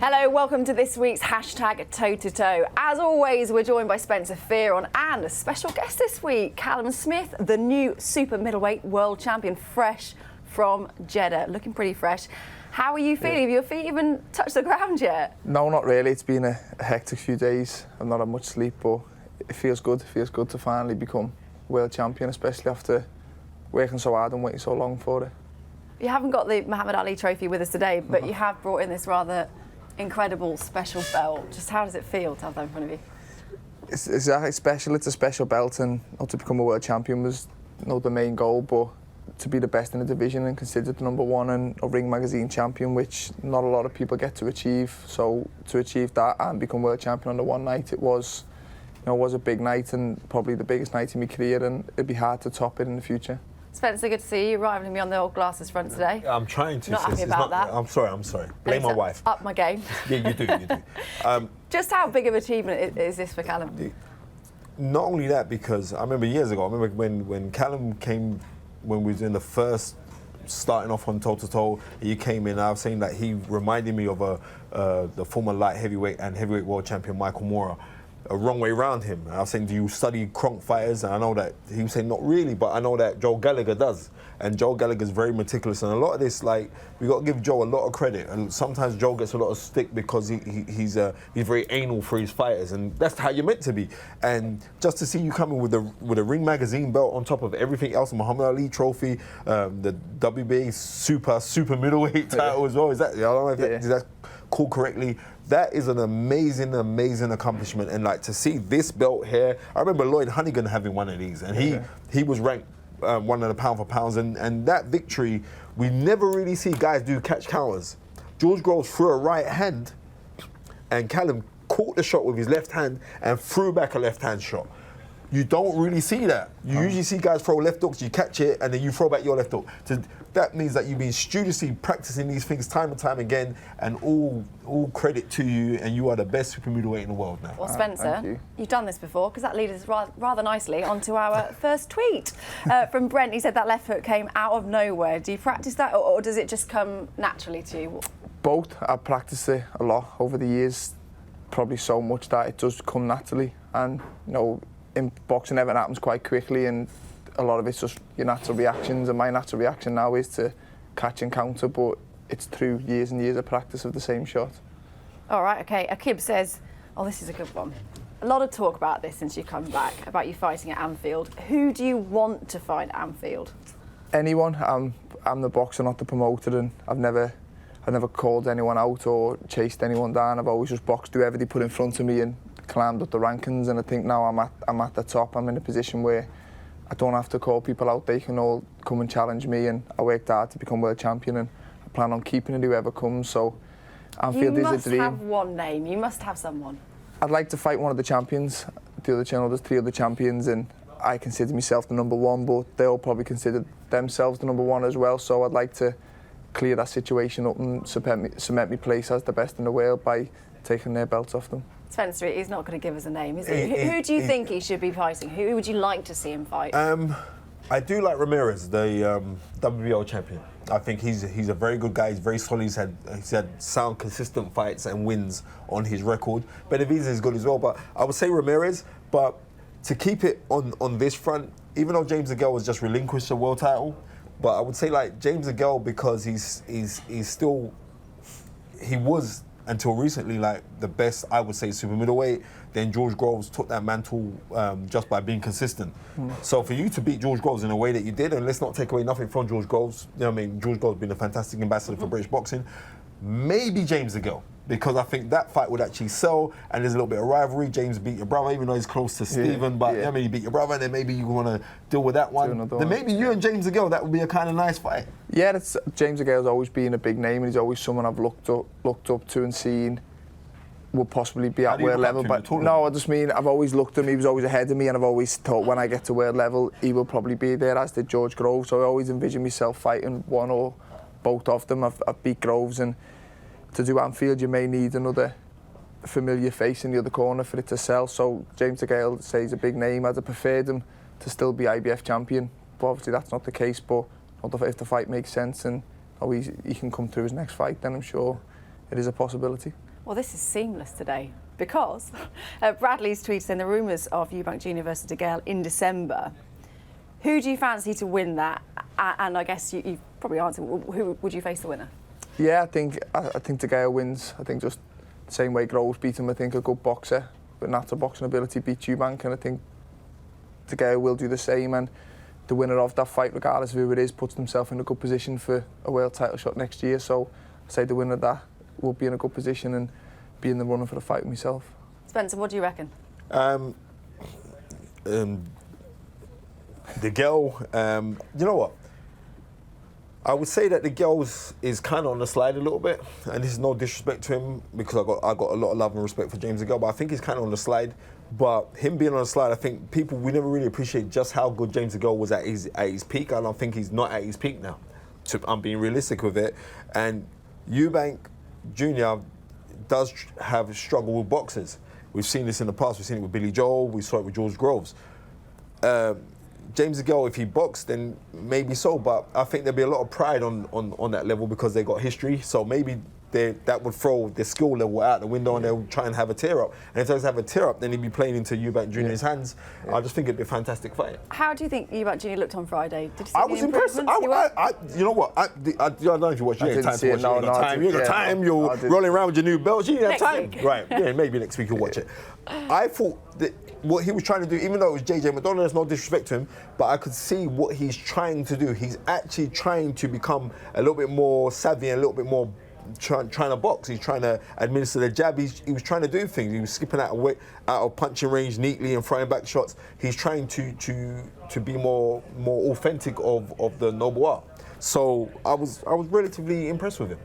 Hello, welcome to this week's hashtag Toe to Toe. As always, we're joined by Spencer Fearon and a special guest this week, Callum Smith, the new super middleweight world champion, fresh from Jeddah, looking pretty fresh. How are you feeling? Have your feet even touched the ground yet? No, not really. It's been a hectic few days. I've not had much sleep, but it feels good. It feels good to finally become world champion, especially after working so hard and waiting so long for it. You haven't got the Muhammad Ali trophy with us today, but you have brought in this rather incredible special belt. Just how does it feel to have that in front of you? It's exactly special. It's a special belt, and not to become a world champion was the main goal, but to be the best in the division and considered the #1 and a Ring Magazine champion, which not a lot of people get to achieve. So to achieve that and become world champion on the one night, it was a big night and probably the biggest night in my career, and it'd be hard to top it in the future. Spencer, good to see you, rivaling me on the old glasses front today. I'm trying to. Not happy about that. I'm sorry. Blame my wife. Up my game. Yeah, you do. Just how big of an achievement is this for Callum? Not only that, because I remember years ago, when Callum came, when we was in the first starting off on toe-to-toe, he came in, I was saying that he reminded me of the former light heavyweight and heavyweight world champion Michael Moorer. A wrong way around him. I was saying, do you study Kronk fighters? And I know that he was saying not really, but I know that Joe Gallagher does. And Joe Gallagher's very meticulous. And a lot of this, like, we got to give Joe a lot of credit. And sometimes Joe gets a lot of stick because he's very anal for his fighters, and that's how you're meant to be. And just to see you coming with a Ring Magazine belt on top of everything else, Muhammad Ali trophy, the WBA super middleweight title as well. Is that? I don't know if that's called correctly. That is an amazing accomplishment, and like to see this belt here. I remember Lloyd Honeyghan having one of these, and he was ranked one of the pound for pounds, and that victory, we never really see guys do catch counters. George Groves threw a right hand, and Callum caught the shot with his left hand and threw back a left hand shot. You don't really see that. You usually see guys throw left hooks, you catch it, and then you throw back your left hook. So that means that you've been studiously practicing these things time and time again, and all credit to you, and you are the best super middleweight in the world now. Well, Spencer, you've done this before, because that leads us rather nicely onto our first tweet from Brent. He said that left hook came out of nowhere. Do you practice that, or does it just come naturally to you? Both. I've practiced it a lot over the years, probably so much that it does come naturally. And in boxing, everything happens quite quickly, and a lot of it's just your natural reactions, and my natural reaction now is to catch and counter, but it's through years and years of practice of the same shot. All right, okay. Akib says, this is a good one. A lot of talk about this since you've come back, about you fighting at Anfield. Who do you want to fight at Anfield? Anyone. I'm the boxer, not the promoter, and I've never called anyone out or chased anyone down. I've always just boxed whoever they put in front of me and climbed up the rankings, and I think now I'm at the top. I'm in a position where I don't have to call people out. They can all come and challenge me, and I worked hard to become world champion, and I plan on keeping it whoever comes. So Anfield is a dream. You must have one name. You must have someone. I'd like to fight one of the champions. There's 3 other champions, and I consider myself the #1, but they'll probably consider themselves the #1 as well. So I'd like to clear that situation up and cement my place as the best in the world by taking their belts off them. Spencer, he's not going to give us a name, is he? Who do you think he should be fighting? Who would you like to see him fight? I do like Ramirez, the WBO champion. I think he's a very good guy. He's very solid. He's had sound, consistent fights and wins on his record. Beterbiev is good as well, but I would say Ramirez. But to keep it on this front, even though James Degale was just relinquished the world title, but I would say like James Degale, because he was until recently like the best, I would say, super middleweight. Then George Groves took that mantle just by being consistent. So for you to beat George Groves in a way that you did, and let's not take away nothing from George Groves, George Groves has been a fantastic ambassador for British boxing. Maybe James Degale, because I think that fight would actually sell, and there's a little bit of rivalry. James beat your brother, even though he's close to Stephen, but he beat your brother, and then maybe you want to deal with that one. Then maybe you and James Degale, that would be a kind of nice fight. Yeah, James Degale's always been a big name, and he's always someone I've looked up to and seen will possibly be at world level. But no, I just mean I've always looked at him. He was always ahead of me, and I've always thought when I get to world level, he will probably be there, as did George Groves. So I always envision myself fighting one or both of them. I've beat Groves, and to do Anfield, you may need another familiar face in the other corner for it to sell. So James Degale says a big name. I'd have preferred him to still be IBF champion, but obviously that's not the case. But if the fight makes sense and he can come through his next fight, then I'm sure it is a possibility. Well, this is seamless today because Bradley's tweeted saying the rumours of Eubank Jr. versus Degale in December. Who do you fancy to win that? And I guess you've probably answered. Who would you face the winner? Yeah, I think Degale wins. I think just the same way Groves beat him. I think a good boxer with natural boxing ability beats Eubank, and I think Degale will do the same. And the winner of that fight, regardless of who it is, puts himself in a good position for a world title shot next year. So I say the winner of that will be in a good position and be in the running for the fight myself. Spencer, what do you reckon? Degale, you know what? I would say that Degale is kind of on the slide a little bit, and this is no disrespect to him because I got a lot of love and respect for James Degale, but I think he's kind of on the slide. But him being on the slide, I think we never really appreciate just how good James Degale was at his peak. I don't think he's not at his peak now. I'm being realistic with it. And Eubank Jr. does have a struggle with boxers. We've seen this in the past. We've seen it with Billy Joel. We saw it with George Groves. James Degale, if he boxed, then maybe so. But I think there'd be a lot of pride on that level because they got history. So maybe that would throw their skill level out the window and they'll try and have a tear-up. And if they have a tear-up, then he'd be playing into Eubank Jr.'s hands. I just think it'd be a fantastic fight. How do you think Eubank Jr. looked on Friday? Did you see I was impressed. You know what? I don't know if you watched. You ain't time to watch it. You got time. You're rolling around with your new belt. You didn't have time. Right. Yeah, maybe next week you'll watch it. I thought that what he was trying to do, even though it was JJ McDonald, there's no disrespect to him, but I could see what he's trying to do. He's actually trying to become a little bit more savvy and a little bit more trying to box. He's trying to administer the jab. He was trying to do things. He was skipping out of punching range neatly and throwing back shots. He's trying to be more authentic of the noble art. So I was relatively impressed with him.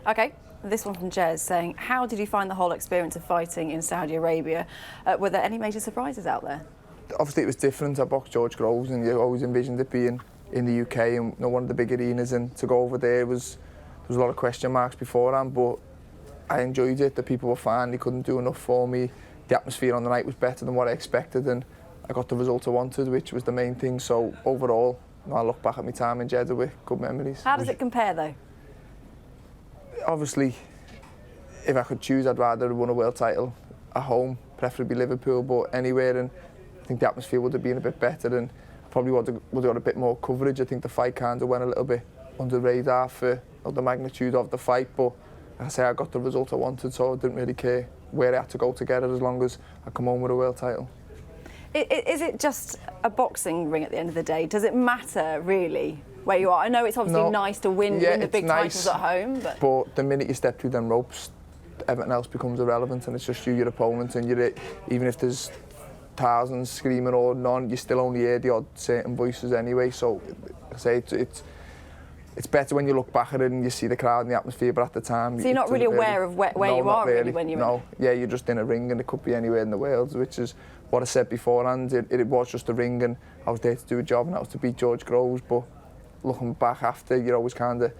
Okay. This one from Jez saying, how did you find the whole experience of fighting in Saudi Arabia? Were there any major surprises out there? Obviously it was different. I boxed George Groves and you always envisioned it being in the UK and one of the big arenas, and to go over there there was a lot of question marks beforehand, but I enjoyed it. The people were fine, they couldn't do enough for me. The atmosphere on the night was better than what I expected and I got the result I wanted, which was the main thing. So overall, I look back at my time in Jeddah with good memories. How does it compare though? Obviously, if I could choose, I'd rather have won a world title at home, preferably Liverpool, but anywhere, and I think the atmosphere would have been a bit better and probably would have got a bit more coverage. I think the fight kind of went a little bit under the radar for the magnitude of the fight, but like I say, I got the result I wanted, so I didn't really care where I had to go to get it as long as I come home with a world title. Is it just a boxing ring at the end of the day? Does it matter really where you are? I know it's obviously nice to win the big titles at home, but the minute you step through them ropes, everything else becomes irrelevant, and it's just you, your opponent, and even if there's thousands screaming or none, you still only hear the odd certain voices anyway. So I say it's better when you look back at it and you see the crowd and the atmosphere, but at the time... So you're not really aware of where you are really when you're in? Yeah, you're just in a ring and it could be anywhere in the world, which is what I said beforehand. It was just a ring and I was there to do a job, and that was to beat George Groves, but looking back after, you're always kind of...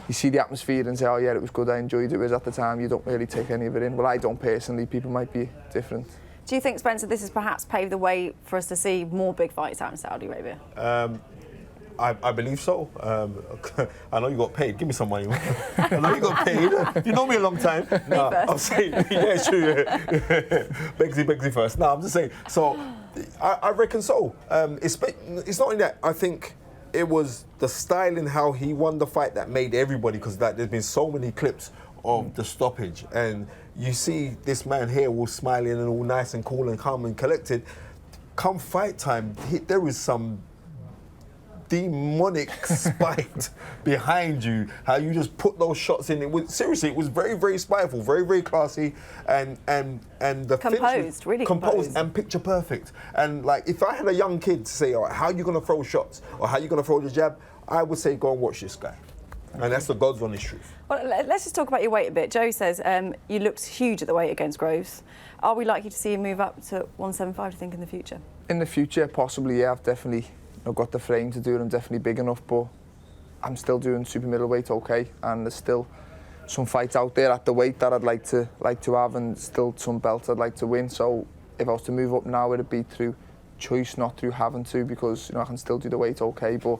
You see the atmosphere and say, oh yeah, it was good, I enjoyed it, whereas at the time you don't really take any of it in. Well, I don't personally, people might be different. Do you think, Spencer, this has perhaps paved the way for us to see more big fights out in Saudi Arabia? I believe so. I know you got paid. Give me some money. I know you got paid. You know me a long time. No, I'm saying, yeah, sure. Begsy first. No, I'm just saying. So, I reckon so. It's not only that. I think it was the style and how he won the fight that made everybody, because there's been so many clips of the stoppage, and you see this man here all smiling and all nice and cool and calm and collected. Come fight time, there is some demonic spite behind you, how you just put those shots in. It was very, very spiteful, very, very classy, and the composed, really composed and picture perfect. And like, if I had a young kid to say, all right, how are you going to throw shots or how are you going to throw the jab, I would say go and watch this guy. And that's the God's honest truth. Well, let's just talk about your weight a bit. Joe says you looked huge at the weight against Groves. Are we likely to see you move up to 175, do you think, in the future? In the future, possibly, yeah. I've definitely got the frame to do it. I'm definitely big enough, but I'm still doing super middleweight okay, and there's still some fights out there at the weight that I'd like to have, and still some belts I'd like to win. So if I was to move up now, it'd be through choice, not through having to, because I can still do the weight okay, but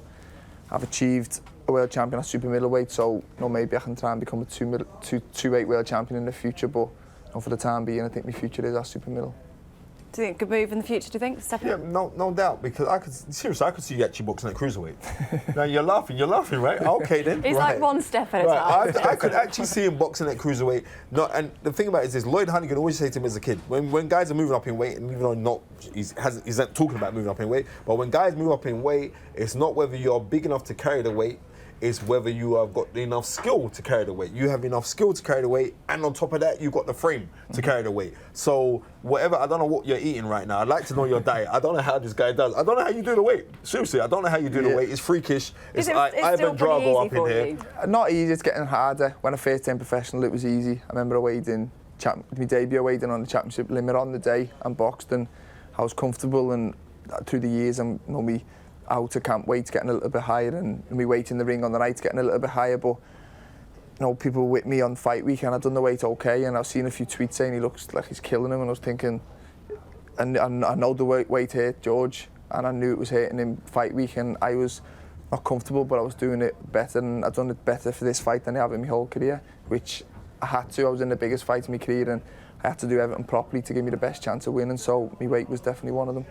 I've achieved a world champion at super middleweight, so maybe I can try and become a 2weight world champion in the future, but for the time being, I think my future is at super middle. Do you think a good move in the future, do you think? Yeah, no doubt, because I could see you actually boxing at cruiserweight. Now you're laughing, right? Okay then. He's right. like one step at a time. I could actually see him boxing at cruiserweight. No, and the thing about it is this, Lloyd Hunnigan always say to him as a kid, when guys are moving up in weight, and even though he's not talking about moving up in weight, but when guys move up in weight, it's not whether you're big enough to carry the weight, it's whether you have got enough skill to carry the weight. You have enough skill to carry the weight, and on top of that, you've got the frame to carry the weight. So whatever, I don't know what you're eating right now. I'd like to know your diet. I don't know how this guy does. I don't know how you do the weight. Seriously, I don't know how you do the weight. It's freakish. It's Ivan Drago up in here. Not easy, it's getting harder. When I first turned professional, it was easy. I remember I weighed in, my debut I weighed in on the championship limit on the day and boxed, and I was comfortable, and through the years, I'm me out of camp weight's getting a little bit higher, and my weight in the ring on the night's getting a little bit higher, but people were with me on fight week and I'd done the weight okay, and I've seen a few tweets saying he looks like he's killing him, and I was thinking, and I know the weight hurt George, and I knew it was hurting him fight week, and I was not comfortable, but I was doing it better, and I've done it better for this fight than I have in my whole career, which I had to. I was in the biggest fight of my career, and I had to do everything properly to give me the best chance of winning, so my weight was definitely one of them.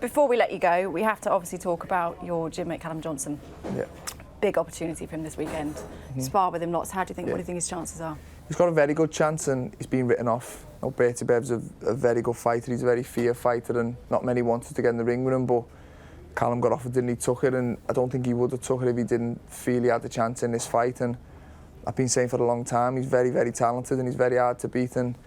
Before we let you go, we have to obviously talk about your gym mate, Callum Johnson. Yeah. Big opportunity for him this weekend. Spar with him lots. What do you think his chances are? He's got a very good chance, and he's been written off. Beterbiev's a very good fighter. He's a very fair fighter, and not many wanted to get in the ring with him, but Callum got offered, didn't he? Took it, and I don't think he would have took it if he didn't feel he had the chance in this fight. And I've been saying for a long time, he's very, very talented, and he's very hard to beat, and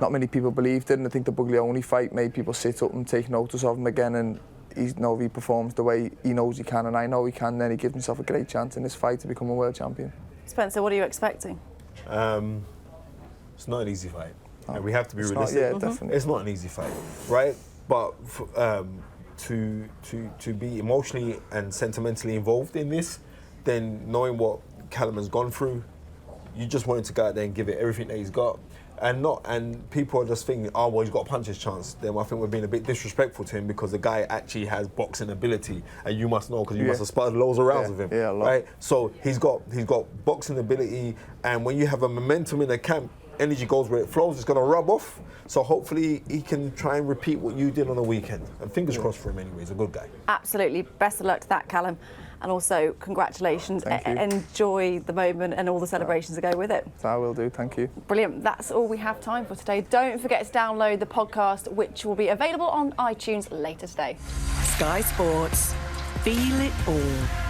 not many people believed it, and I think the Buglioni fight made people sit up and take notice of him again, and if he performs the way he knows he can, and I know he can, then he gives himself a great chance in this fight to become a world champion. Spencer, what are you expecting? It's not an easy fight. No, we have to be realistic. Definitely. It's not an easy fight, right? But to be emotionally and sentimentally involved in this, then knowing what Callum has gone through, you just want him to go out there and give it everything that he's got. And people are just thinking, oh, well, he's got a puncher's chance. Then I think we're being a bit disrespectful to him, because the guy actually has boxing ability, and you must know, because you must have sparred loads of rounds with him. Yeah, a lot. Right? So he's got boxing ability, and when you have a momentum in the camp, energy goes where it flows. It's going to rub off. So hopefully he can try and repeat what you did on the weekend. And fingers crossed for him anyway. He's a good guy. Absolutely. Best of luck to that, Callum. And also, congratulations. Enjoy the moment and all the celebrations that go with it. I will do, thank you. Brilliant. That's all we have time for today. Don't forget to download the podcast, which will be available on iTunes later today. Sky Sports. Feel it all.